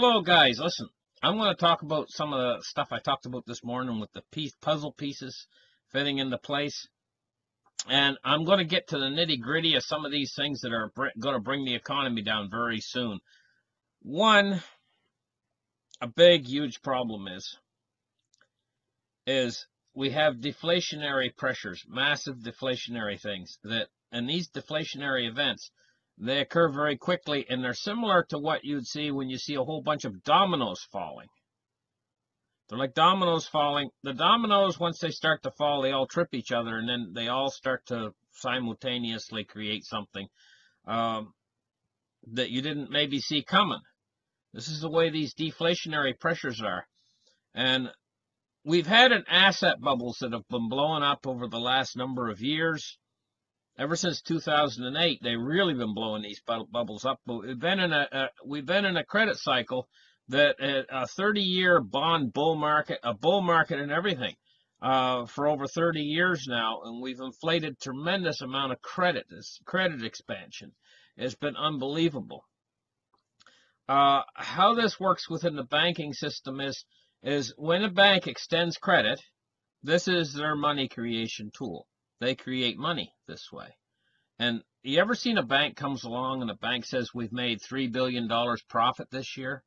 Hello guys, listen, I'm going to talk about some of the stuff I talked about this morning with the puzzle pieces fitting into place. And I'm going to get to the nitty-gritty of some of these things that are going to bring the economy down very soon. One, a big, huge problem is we have deflationary pressures, massive deflationary things and these deflationary events, they occur very quickly, and they're similar to what you'd see when you see a whole bunch of dominoes falling. They're like dominoes falling. The dominoes, once they start to fall, they all trip each other, and then they all start to simultaneously create something that you didn't maybe see coming. This is the way these deflationary pressures are. And we've had an asset bubbles that have been blowing up over the last number of years. Ever since 2008, they've really been blowing these bubbles up. But we've been in a credit cycle that a 30-year bond bull market, a bull market and everything, for over 30 years now, and we've inflated tremendous amount of credit. This credit expansion has been unbelievable. How this works within the banking system is when a bank extends credit, this is their money creation tool. They create money this way. And you ever seen a bank comes along and a bank says we've made $3 billion profit this year?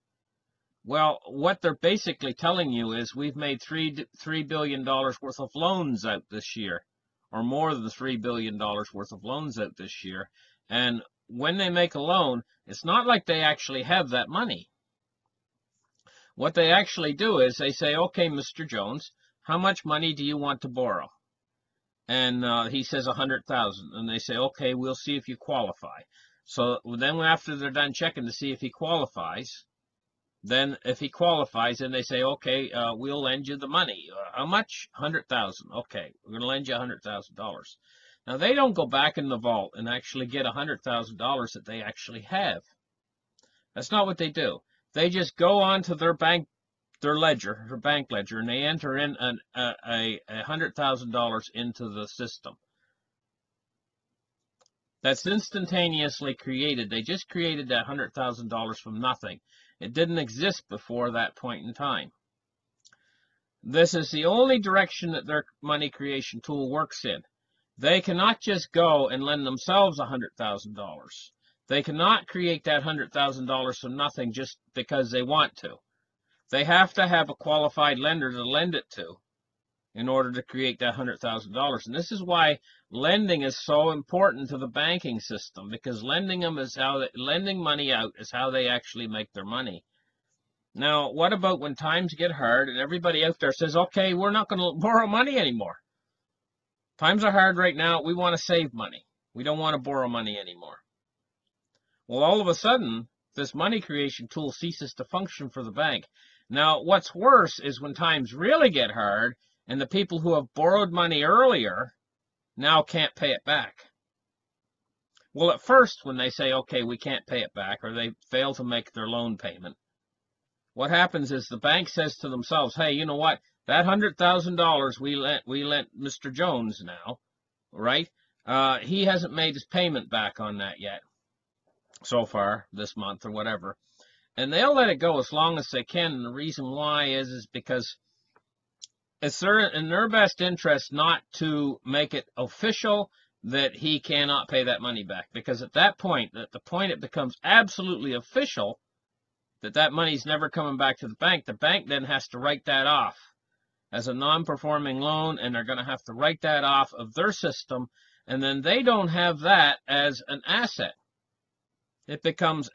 Well, what they're basically telling you is we've made $3 billion worth of loans out this year, or more than $3 billion worth of loans out this year. And when they make a loan, it's not like they actually have that money. What they actually do is they say, okay, Mr. Jones, how much money do you want to borrow? And he says 100,000, and they say, okay, we'll see if you qualify. So then after they're done checking to see if he qualifies, then if he qualifies, then they say, okay, we'll lend you the money. How much? 100,000. Okay, we're going to lend you $100,000. Now they don't go back in the vault and actually get $100,000 that they actually have. That's not what they do. They just go onto their bank ledger, their bank ledger, and they enter in $100,000 into the system. That's instantaneously created. They just created that $100,000 from nothing. It didn't exist before that point in time. This is the only direction that their money creation tool works in. They cannot just go and lend themselves $100,000. They cannot create that $100,000 from nothing just because they want to. They have to have a qualified lender to lend it to in order to create that $100,000. And this is why lending is so important to the banking system, because lending money out is how they actually make their money. Now, what about when times get hard and everybody out there says, okay, we're not going to borrow money anymore. Times are hard right now. We want to save money. We don't want to borrow money anymore. Well, all of a sudden, this money creation tool ceases to function for the bank. Now, what's worse is when times really get hard and the people who have borrowed money earlier now can't pay it back. Well, at first, when they say, okay, we can't pay it back, or they fail to make their loan payment, what happens is the bank says to themselves, hey, you know what? That $100,000 we lent Mr. Jones now, right? He hasn't made his payment back on that yet so far this month or whatever. And they'll let it go as long as they can. And the reason why is because it's in their best interest not to make it official that he cannot pay that money back. Because at that point, at the point it becomes absolutely official that that money's never coming back to the bank then has to write that off as a non-performing loan, and they're going to have to write that off of their system. And then they don't have that as an asset. It becomes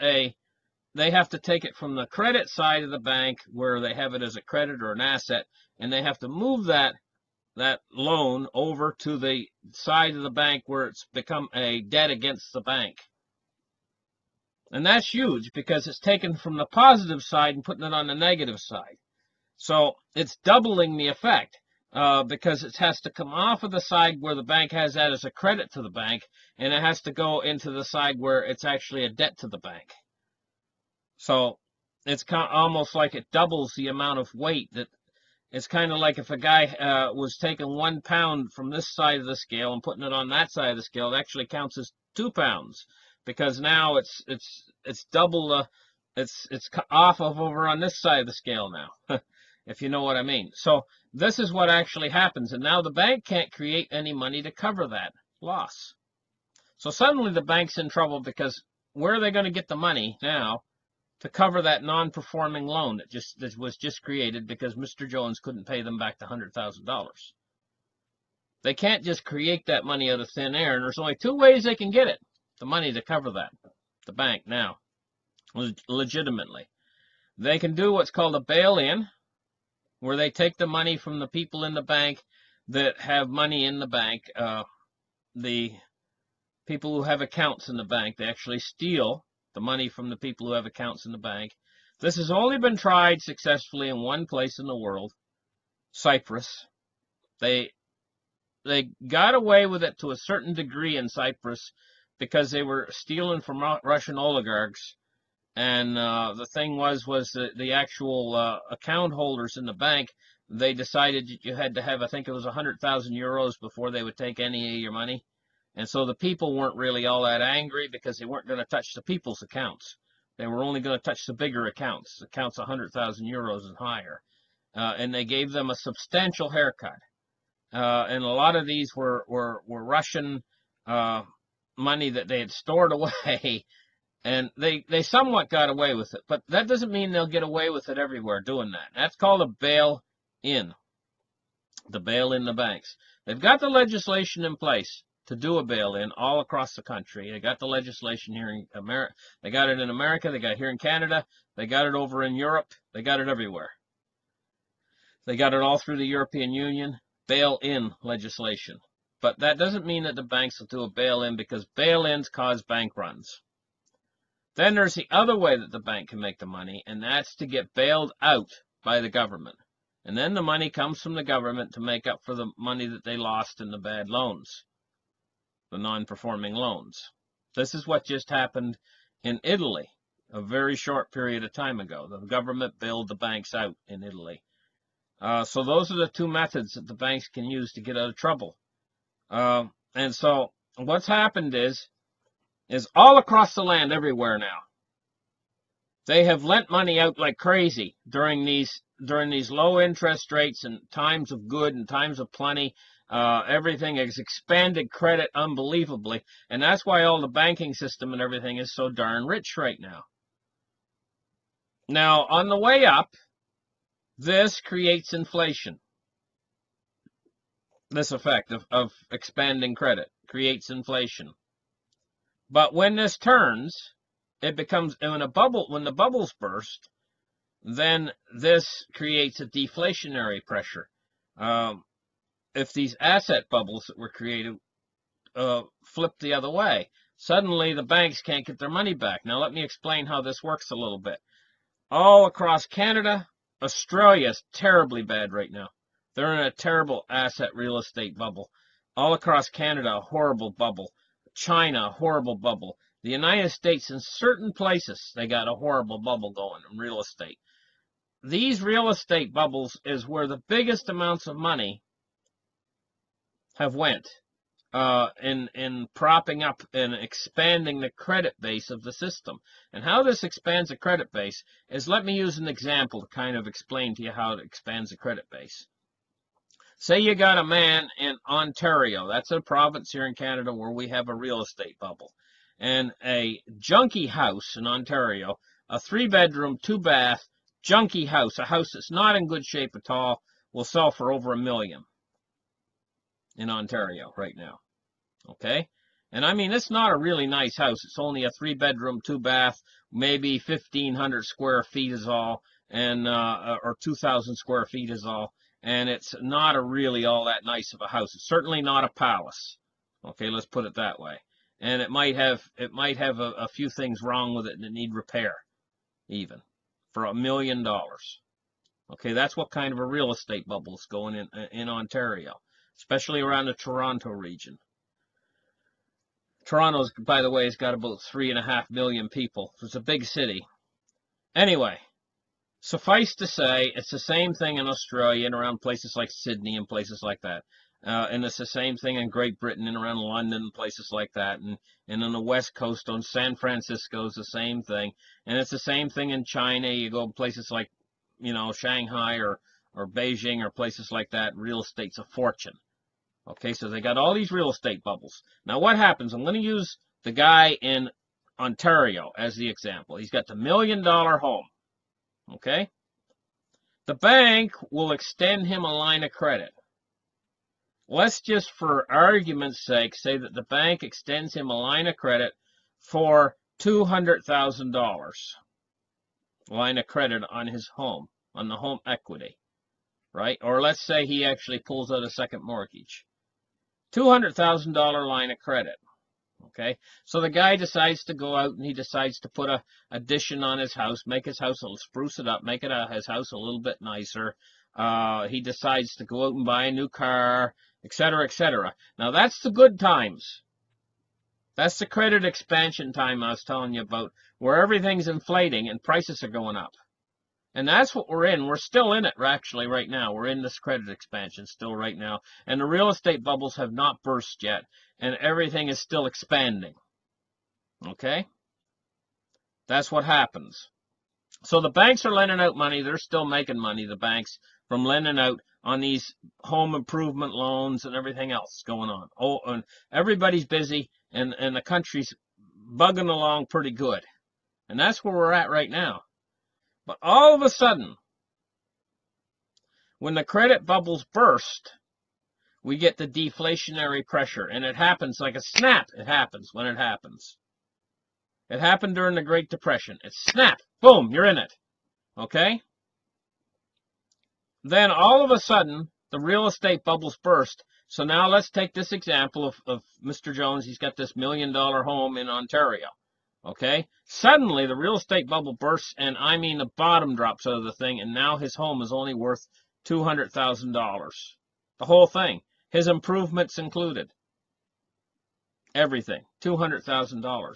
they have to take it from the credit side of the bank where they have it as a credit or an asset, and they have to move that loan over to the side of the bank where it's become a debt against the bank. And that's huge because it's taken from the positive side and putting it on the negative side. So it's doubling the effect because it has to come off of the side where the bank has that as a credit to the bank, and it has to go into the side where it's actually a debt to the bank. So it's almost like it doubles the amount of weight. That it's kind of like if a guy was taking 1 pound from this side of the scale and putting it on that side of the scale, it actually counts as 2 pounds, because now it's double It's off of over on this side of the scale now, if you know what I mean. So this is what actually happens, and now the bank can't create any money to cover that loss. So suddenly the bank's in trouble, because where are they going to get the money now to cover that non-performing loan that was just created because Mr. Jones couldn't pay them back the $100,000? They can't just create that money out of thin air, and there's only two ways they can get it, the money to cover that, the bank now, legitimately. They can do what's called a bail-in, where they take the money from the people in the bank that have money in the bank, the people who have accounts in the bank. They actually steal the money from the people who have accounts in the bank. This has only been tried successfully in one place in the world, Cyprus. They got away with it to a certain degree in Cyprus because they were stealing from Russian oligarchs. And the thing was the actual account holders in the bank, they decided that you had to have, I think it was 100,000 euros before they would take any of your money. And so the people weren't really all that angry, because they weren't going to touch the people's accounts. They were only going to touch the bigger accounts 100,000 euros and higher. And they gave them a substantial haircut. And a lot of these were Russian money that they had stored away. And they somewhat got away with it. But that doesn't mean they'll get away with it everywhere doing that. That's called a bail-in. The bail-in the banks. They've got the legislation in place to do a bail-in all across the country. They got the legislation here in America. They got it in America. They got it here in Canada. They got it over in Europe. They got it everywhere. They got it all through the European Union. Bail-in legislation. But that doesn't mean that the banks will do a bail-in, because bail-ins cause bank runs. Then there's the other way that the bank can make the money, and that's to get bailed out by the government. And then the money comes from the government to make up for the money that they lost in the bad loans, the non-performing loans. This is what just happened in Italy a very short period of time ago. The government bailed the banks out in Italy. So those are the two methods that the banks can use to get out of trouble. And so what's happened is all across the land, everywhere now, they have lent money out like crazy during these low interest rates and times of good and times of plenty. Everything has expanded credit unbelievably, and that's why all the banking system and everything is so darn rich right now. Now, on the way up, this creates inflation. This effect of expanding credit creates inflation. But when this turns, it becomes, when the bubbles burst, then this creates a deflationary pressure. If these asset bubbles that were created flip the other way, suddenly the banks can't get their money back. Now let me explain how this works a little bit. All across Canada, Australia is terribly bad right now. They're in a terrible asset real estate bubble. All across Canada, a horrible bubble. China, a horrible bubble. The United States, in certain places, they got a horrible bubble going in real estate. These real estate bubbles is where the biggest amounts of money have went in propping up and expanding the credit base of the system. And how this expands the credit base is, let me use an example to kind of explain to you how it expands the credit base. Say you got a man in Ontario. That's a province here in Canada where we have a real estate bubble. And a junky house in Ontario, a 3-bedroom, 2-bath, junky house, a house that's not in good shape at all, will sell for over $1 million in Ontario right now. Okay? And I mean, it's not a really nice house. It's only a 3-bedroom, 2-bath, maybe 1,500 square feet is all, and or 2,000 square feet is all. And it's not a really all that nice of a house. It's certainly not a palace. Okay, let's put it that way. And it might have a few things wrong with it that need repair, even, for $1 million. Okay, that's what kind of a real estate bubble is going in Ontario, especially around the Toronto region. Toronto's, by the way, has got about 3.5 million people. So it's a big city. Anyway, suffice to say, it's the same thing in Australia and around places like Sydney and places like that. And it's the same thing in Great Britain and around London and places like that. And on the West Coast, on San Francisco, is the same thing. And it's the same thing in China. You go to places like, you know, Shanghai or Beijing or places like that. Real estate's a fortune. Okay, so they got all these real estate bubbles. Now what happens? I'm going to use the guy in Ontario as the example. He's got the $1 million home. Okay? The bank will extend him a line of credit. Let's just, for argument's sake, say that the bank extends him a line of credit for $200,000. Line of credit on his home, on the home equity, right? Or let's say he actually pulls out a second mortgage. $200,000 line of credit. Okay, so the guy decides to go out and he decides to put a addition on his house, make his house, spruce it up, make it his house a little bit nicer. He decides to go out and buy a new car, etc., etc. Now that's the good times. That's the credit expansion time I was telling you about, where everything's inflating and prices are going up. And that's what we're in. We're still in it, actually, right now. We're in this credit expansion still right now. And the real estate bubbles have not burst yet. And everything is still expanding. Okay? That's what happens. So the banks are lending out money. They're still making money, the banks, from lending out on these home improvement loans and everything else going on. Oh, and everybody's busy, and the country's bugging along pretty good. And that's where we're at right now. But all of a sudden, when the credit bubbles burst, we get the deflationary pressure. And it happens like a snap. It happens when it happens. It happened during the Great Depression. It's snap. Boom, you're in it. Okay? Then all of a sudden, the real estate bubbles burst. So now let's take this example of Mr. Jones. He's got this $1 million home in Ontario. Okay? Suddenly, the real estate bubble bursts, and I mean the bottom drops out of the thing, and now his home is only worth $200,000. The whole thing. His improvements included. Everything. $200,000.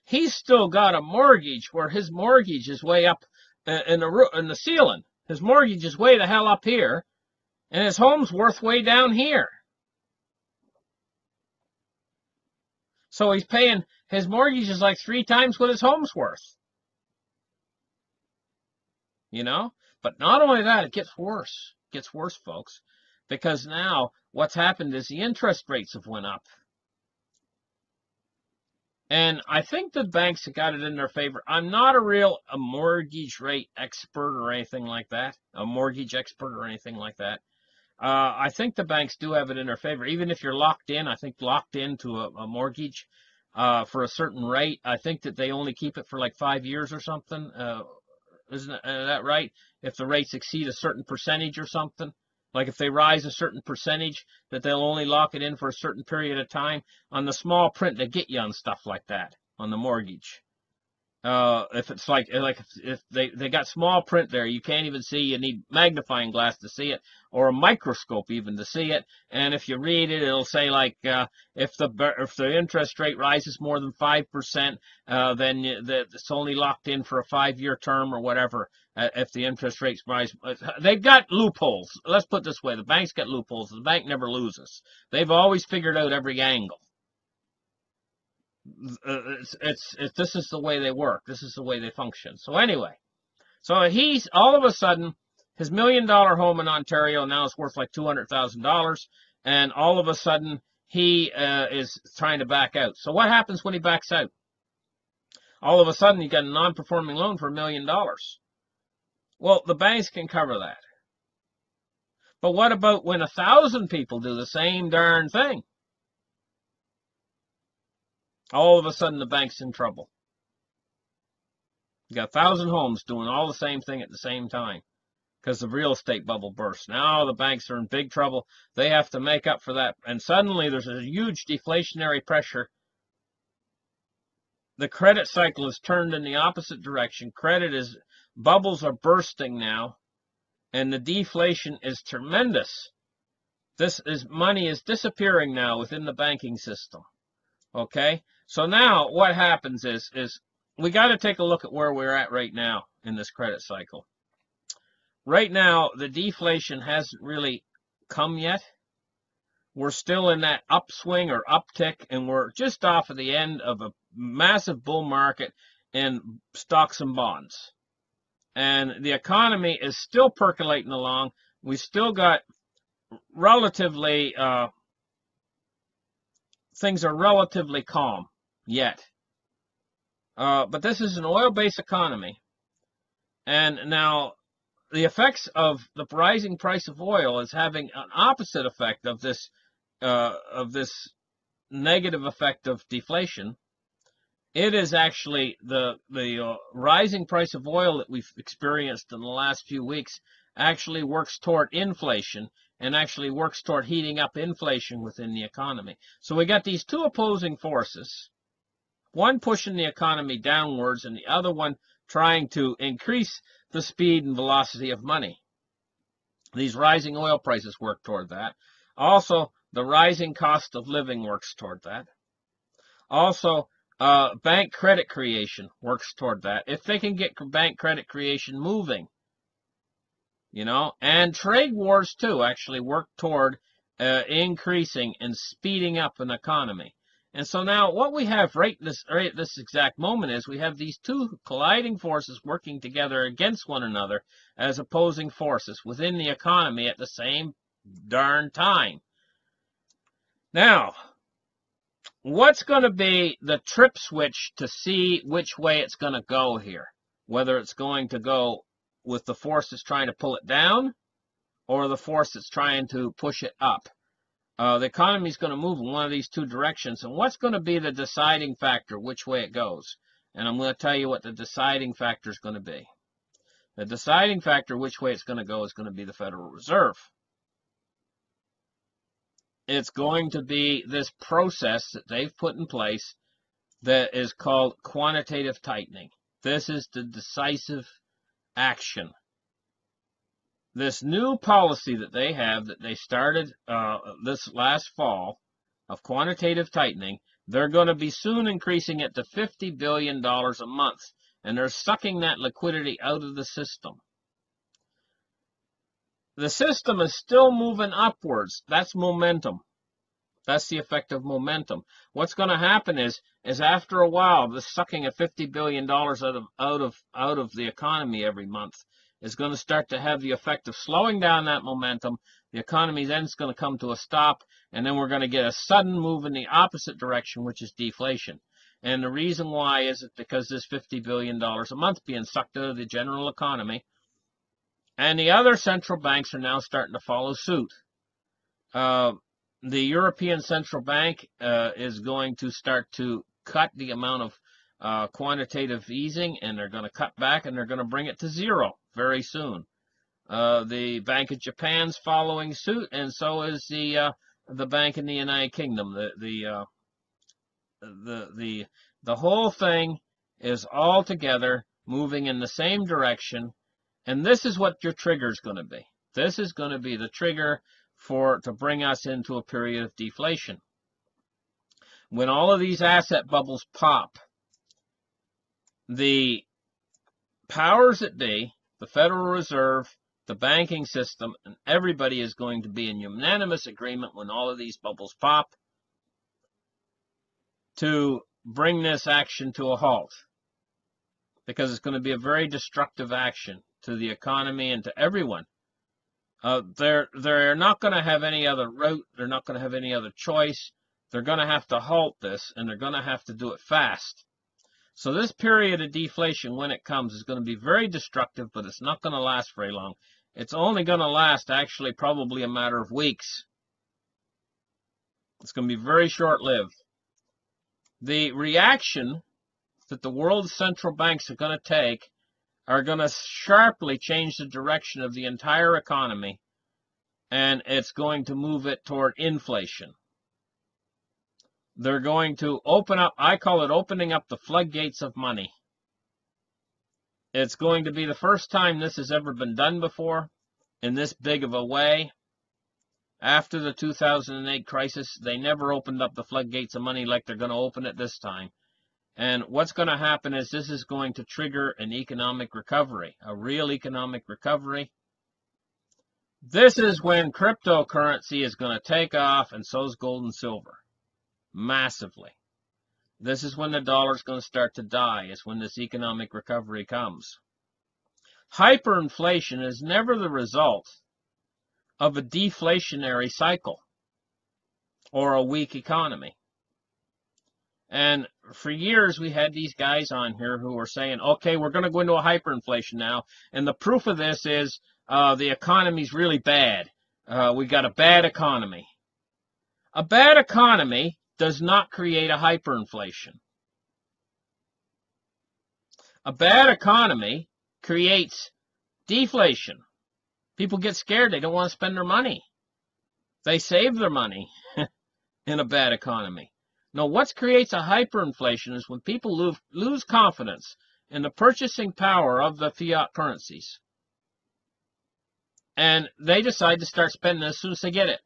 He's still got a mortgage where his mortgage is way up in the ceiling. His mortgage is way the hell up here, and his home's worth way down here. So he's paying, his mortgage is like 3 times what his home's worth. You know? But not only that, it gets worse. It gets worse, folks. Because now what's happened is the interest rates have went up. And I think the banks have got it in their favor. I'm not a mortgage rate expert or anything like that. A mortgage expert or anything like that. I think the banks do have it in their favor. Even if you're locked in, I think locked into a mortgage for a certain rate, I think that they only keep it for like 5 years or something. Isn't that right? If the rates exceed a certain percentage or something. Like if they rise a certain percentage, that they'll only lock it in for a certain period of time. On the small print, they get you on stuff like that, on the mortgage. If it's like if they got small print there, you can't even see. You need magnifying glass to see it, or a microscope even to see it. And if you read it, it'll say like if the interest rate rises more than 5%, then it's only locked in for a 5-year term or whatever. If the interest rates rise, they've got loopholes. Let's put it this way: the bank's got loopholes. The bank never loses. They've always figured out every angle. This is the way they work. This is the way they function. So anyway, so he's all of a sudden, his $1 million home in Ontario now is worth like $200,000, and all of a sudden he is trying to back out. So what happens when he backs out? All of a sudden you got a non-performing loan for $1 million. Well, the banks can cover that. But what about when 1,000 people do the same darn thing? All of a sudden, the bank's in trouble. You got 1,000 homes doing all the same thing at the same time because the real estate bubble burst. Now the banks are in big trouble. They have to make up for that. And suddenly, there's a huge deflationary pressure. The credit cycle is turned in the opposite direction. Bubbles are bursting now, and the deflation is tremendous. Money is disappearing now within the banking system. Okay? So now what happens is we got to take a look at where we're at right now in this credit cycle. Right now, the deflation hasn't really come yet. we're still in that upswing or uptick, and we're just off of the end of a massive bull market in stocks and bonds. And the economy is still percolating along. We still got relatively, things are relatively calm yet. But this is an oil-based economy. And now the effects of the rising price of oil is having an opposite effect of this negative effect of deflation. It is actually the rising price of oil that we've experienced in the last few weeks actually works toward inflation and actually works toward heating up inflation within the economy. So we got these two opposing forces, one pushing the economy downwards and the other one trying to increase the speed and velocity of money. These rising oil prices work toward that. Also, the rising cost of living works toward that. Also, bank credit creation works toward that. If they can get bank credit creation moving, you know, and trade wars too actually work toward increasing and speeding up an economy. And so now what we have right at this exact moment is we have these two colliding forces working together against one another as opposing forces within the economy at the same darn time. Now, what's going to be the trip switch to see which way it's going to go here? Whether it's going to go with the force that's trying to pull it down or the force that's trying to push it up. The economy is going to move in one of these two directions. And what's going to be the deciding factor which way it goes? And I'm going to tell you what the deciding factor is going to be. The deciding factor which way it's going to go is going to be the Federal Reserve. It's going to be this process that they've put in place that is called quantitative tightening. This is the decisive action. This new policy that they have, that they started this last fall, of quantitative tightening, they're going to be soon increasing it to $50 billion a month. And they're sucking that liquidity out of the system. The system is still moving upwards. That's momentum. That's the effect of momentum. What's going to happen is after a while, this sucking of $50 billion out of the economy every month is going to start to have the effect of slowing down that momentum. The economy then is going to come to a stop, and then we're going to get a sudden move in the opposite direction, which is deflation. And the reason why is because there's $50 billion a month being sucked out of the general economy. And the other central banks are now starting to follow suit. The European Central Bank is going to start to cut the amount of quantitative easing, and they're going to cut back, and they're going to bring it to zero very soon. The Bank of Japan's following suit, and so is the Bank in the United Kingdom. The whole thing is all together moving in the same direction, and this is what your trigger is going to be. This is going to be the trigger to bring us into a period of deflation. When all of these asset bubbles pop, the powers that be, the Federal Reserve, the banking system, and everybody is going to be in unanimous agreement when all of these bubbles pop to bring this action to a halt, because it's going to be a very destructive action to the economy and to everyone. They're not going to have any other route. They're not going to have any other choice. They're going to have to halt this, and they're going to have to do it fast. So this period of deflation, when it comes, is going to be very destructive, but it's not going to last very long. It's only going to last, actually, probably a matter of weeks. It's going to be very short-lived. The reaction that the world's central banks are going to take are going to sharply change the direction of the entire economy, and it's going to move it toward inflation. They're going to open up, I call it opening up the floodgates of money. It's going to be the first time this has ever been done before in this big of a way. After the 2008 crisis, they never opened up the floodgates of money like they're going to open it this time. And what's going to happen is this is going to trigger an economic recovery, a real economic recovery. This is when cryptocurrency is going to take off, and so is gold and silver. Massively. This is when the dollar is going to start to die, is when this economic recovery comes. Hyperinflation is never the result of a deflationary cycle or a weak economy. And for years, we had these guys on here who were saying, okay, we're going to go into a hyperinflation now. And the proof of this is the economy's really bad. We got a bad economy. A bad economy does not create a hyperinflation. A bad economy creates deflation. People get scared. They don't want to spend their money. They save their money in a bad economy. No, what creates a hyperinflation is when people lose confidence in the purchasing power of the fiat currencies. And they decide to start spending as soon as they get it.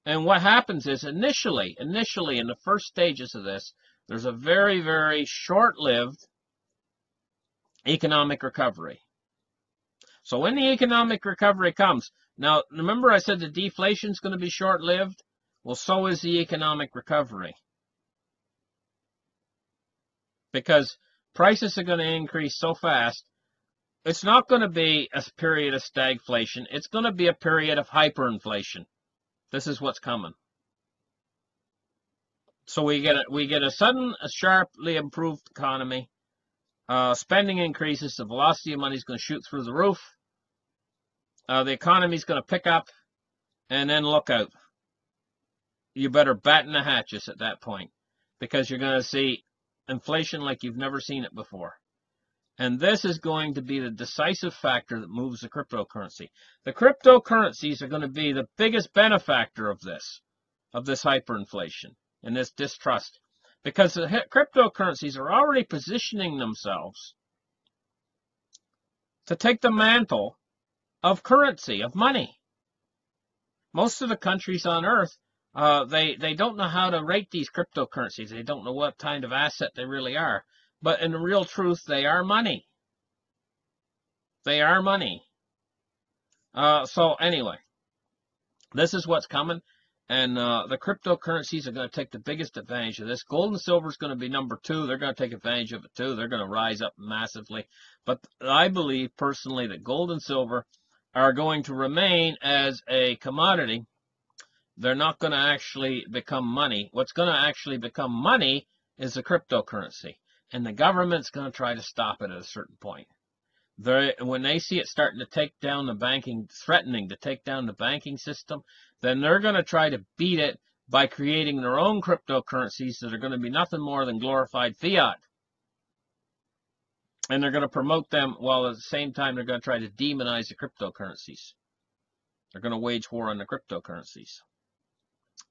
And what happens is initially in the first stages of this, there's a very, very short-lived economic recovery. So when the economic recovery comes, now remember I said the deflation is going to be short-lived? Well, so is the economic recovery. Because prices are going to increase so fast, it's not going to be a period of stagflation. It's going to be a period of hyperinflation. This is what's coming. So we get a sudden, sharply improved economy. Spending increases. The velocity of money is going to shoot through the roof. The economy is going to pick up, and then look out. You better batten the hatches at that point, because you're going to see inflation like you've never seen it before. And this is going to be the decisive factor that moves the cryptocurrency. The cryptocurrencies are going to be the biggest benefactor of this hyperinflation and this distrust, because the cryptocurrencies are already positioning themselves to take the mantle of currency, of money. Most of the countries on earth, they don't know how to rate these cryptocurrencies. They don't know what kind of asset they really are. But in the real truth, they are money. They are money. So anyway, this is what's coming. And the cryptocurrencies are going to take the biggest advantage of this. Gold and silver is going to be number 2. They're going to take advantage of it too. They're going to rise up massively. But I believe personally that gold and silver are going to remain as a commodity. They're not going to actually become money. What's going to actually become money is the cryptocurrency. And the government's going to try to stop it at a certain point. When they see it starting to take down the banking, threatening to take down the banking system, then they're going to try to beat it by creating their own cryptocurrencies that are going to be nothing more than glorified fiat. And they're going to promote them while at the same time they're going to try to demonize the cryptocurrencies. They're going to wage war on the cryptocurrencies.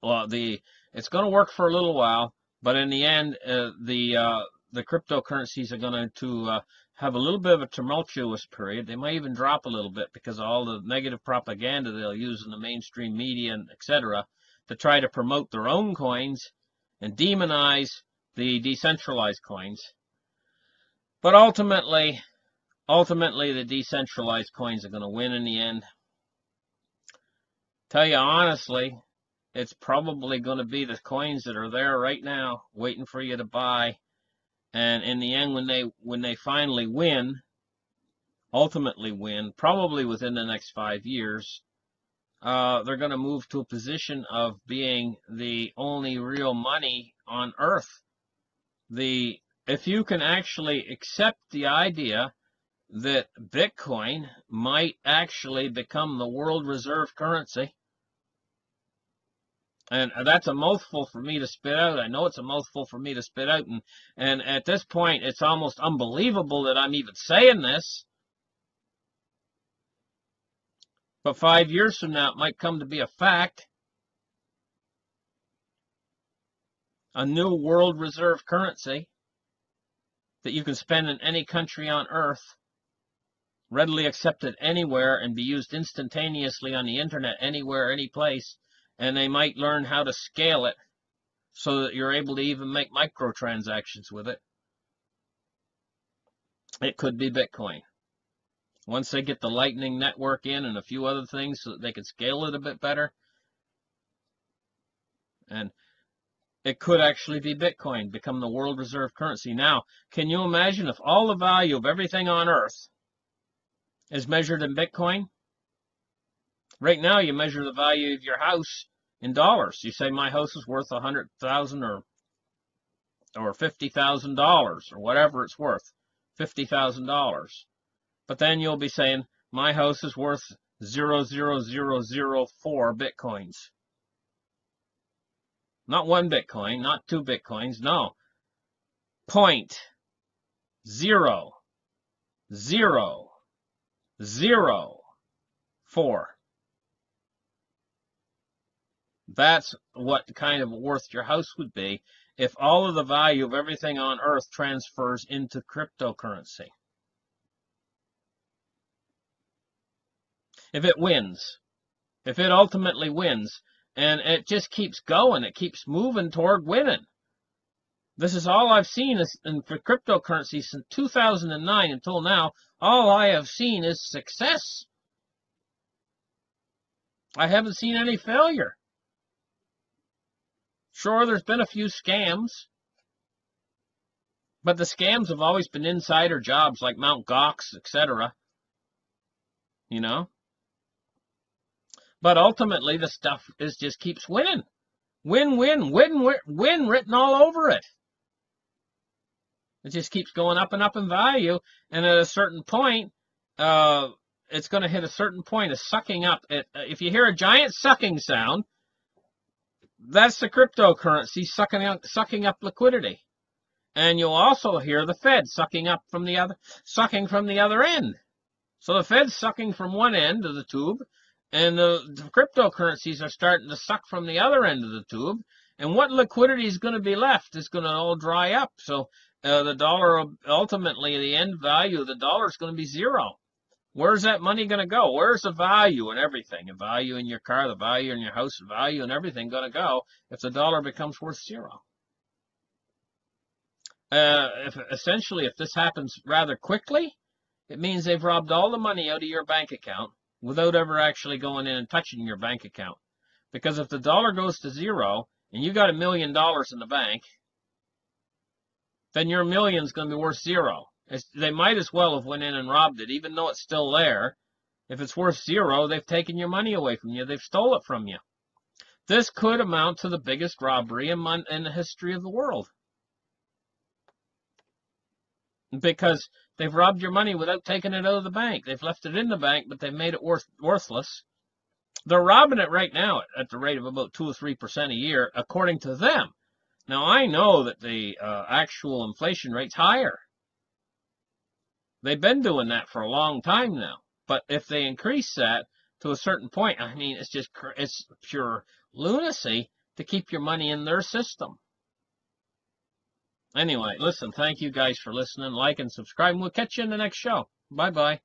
Well, it's going to work for a little while, but in the end, the cryptocurrencies are going to have a little bit of a tumultuous period. They might even drop a little bit because of all the negative propaganda they'll use in the mainstream media and etc. to try to promote their own coins and demonize the decentralized coins. But ultimately the decentralized coins are going to win in the end. Tell you honestly, it's probably going to be the coins that are there right now waiting for you to buy. And in the end, when they finally win, ultimately win, probably within the next 5 years, they're going to move to a position of being the only real money on earth. If you can actually accept the idea that Bitcoin might actually become the world reserve currency, and that's a mouthful for me to spit out. I know it's a mouthful for me to spit out. And at this point, it's almost unbelievable that I'm even saying this. But 5 years from now, it might come to be a fact. A new world reserve currency that you can spend in any country on earth, readily accepted anywhere, and be used instantaneously on the internet anywhere, any place. And they might learn how to scale it so that you're able to even make microtransactions with it. It could be Bitcoin. Once they get the Lightning Network in and a few other things so that they can scale it a bit better. And it could actually be Bitcoin, become the world reserve currency. Now, can you imagine if all the value of everything on Earth is measured in Bitcoin? Right now, you measure the value of your house in dollars. You say my house is worth $100,000 or $50,000 or whatever it's worth, $50,000. But then you'll be saying my house is worth 0.00004 Bitcoins. Not 1 Bitcoin, not 2 Bitcoins, no. 0.0004. That's what kind of worth your house would be if all of the value of everything on Earth transfers into cryptocurrency. If it wins, if it ultimately wins, and it just keeps going, it keeps moving toward winning. This is all I've seen for cryptocurrency since 2009 until now. All I have seen is success. I haven't seen any failure. Sure, there's been a few scams, but the scams have always been insider jobs like Mt. Gox, etc. You know? But ultimately, the stuff just keeps winning. Win, win, win, win written all over it. It just keeps going up and up in value, and at a certain point, it's going to hit a certain point of sucking up. If you hear a giant sucking sound, that's the cryptocurrency sucking up liquidity. And you'll also hear the Fed sucking from the other end. So the Fed's sucking from one end of the tube, and the cryptocurrencies are starting to suck from the other end of the tube. And what liquidity is going to be left is going to all dry up. So the dollar, ultimately, the end value of the dollar is going to be zero. Where's that money going to go? Where's the value in everything? The value in your car, the value in your house, the value in everything going to go if the dollar becomes worth zero? Essentially, if this happens rather quickly, it means they've robbed all the money out of your bank account without ever actually going in and touching your bank account. Because if the dollar goes to zero and you got $1 million in the bank, then your million's going to be worth zero. They might as well have went in and robbed it, even though it's still there. If it's worth zero, they've taken your money away from you. They've stole it from you. This could amount to the biggest robbery in the history of the world. Because they've robbed your money without taking it out of the bank. They've left it in the bank, but they've made it worthless. They're robbing it right now at the rate of about 2 or 3% a year, according to them. Now, I know that the actual inflation rate's higher. They've been doing that for a long time now. But if they increase that to a certain point, I mean, it's pure lunacy to keep your money in their system. Anyway, listen, thank you guys for listening. Like and subscribe, and we'll catch you in the next show. Bye-bye.